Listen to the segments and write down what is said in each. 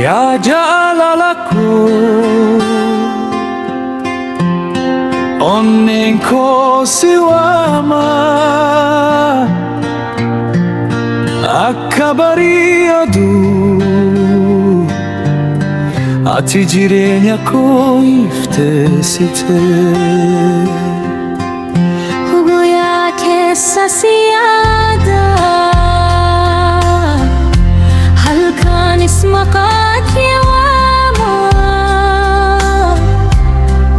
Ya jaalalaku onnen koo si waama akka barii aduu ati jireenya koo ifteessite. Guyyaa keessa si yaada halkaanis maqaa kee waama.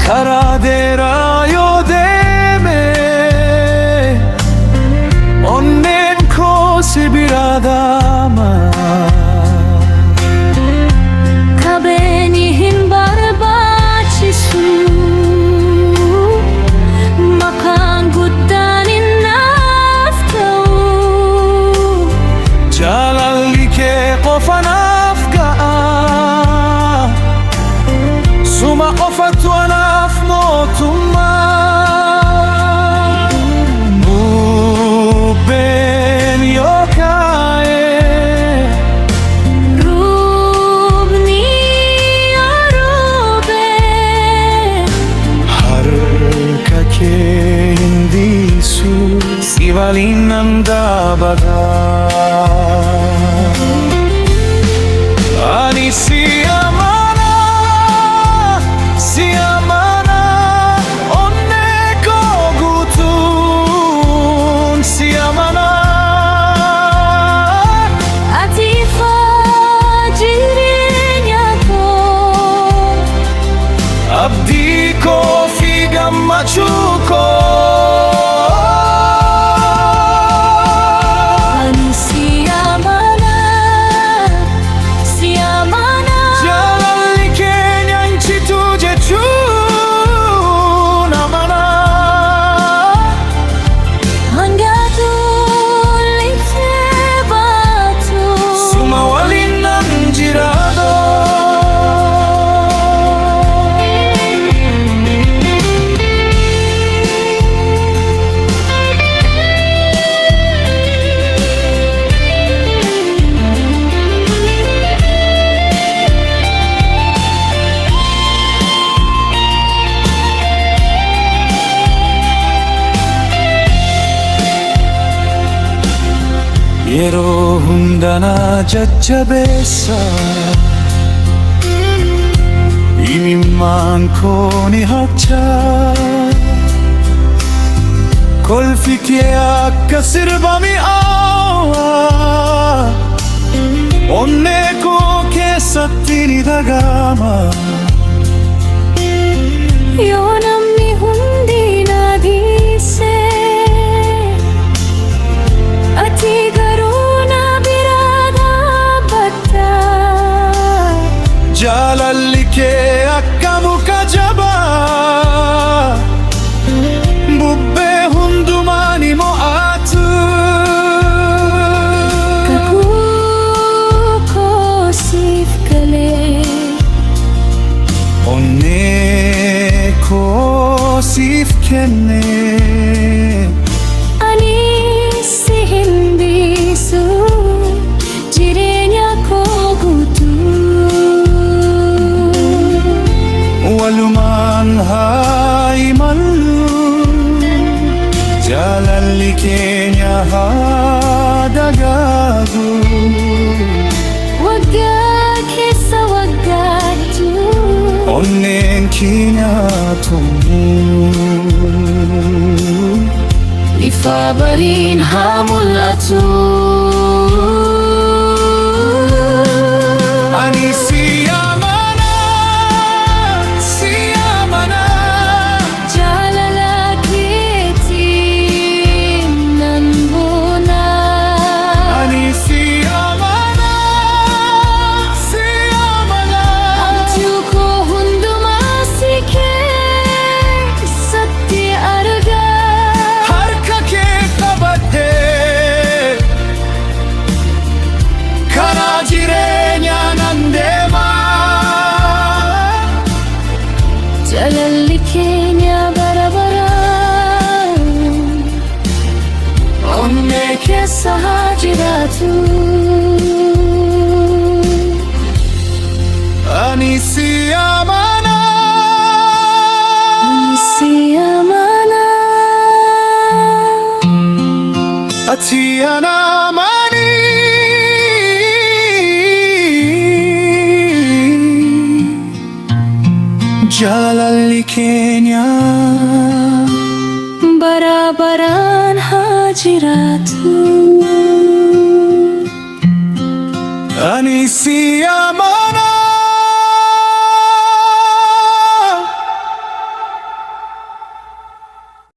Karaa dheeraa yoo deeme onneen koo si bira daama. Kabeenyi hin barbaachisu maqaan guddaan naaf ta'u. Jaalalli kee qofa naaf ga'a suma qofatu anaaf mootummaa. Bubbeen yoo kaa'e Rubni yoo rube harka kee hin dhiisu si waliin nan dhaabata. Ani si amana, si amana, onnee koo guutuun si amana. ati ifaa jireenya koo. Abdii koo fi gammachuu koo. Ani si amana, si amana. Jaalalli keenya hin citu jechuun amana. Hanga tullitee baatu. Suma waliin nan jiraadha. Yeroo hunda na jajjabeessa imimmaan koo ni hacha. Kolfi kee akka sirba mi'aawa onnee koo keessatti ni dhaga'ama. Yoo namni hundi na dhiise, ati garuu na bira dhaabbatta. Jaalalli kee akka muka jabaa bubbee hundumaa ni mo'atu. Kakuu koo siif galee Onnee koo siif kenne. ani si hin dhiisu jireenya koo guutuu. Walumaan haa imallu jaalalli keenya haa dagaagu. Waggaa keessa waggaatu Onneen keenya tummu ifa bariin haa mul'atu. ani si amana, si amana. Jaalala keetiin nan boona. Ani si amana, si amana. Abjuu koo hundumaa si keessatti arga. Harka kee qabadhee karaa jireenyaa nan deema. Jaalalli keenya bara baraan onnee keessa haa jiraatu. amana si amana Atia namani Jalali Kenya Barabaran hajiratu Ani si amana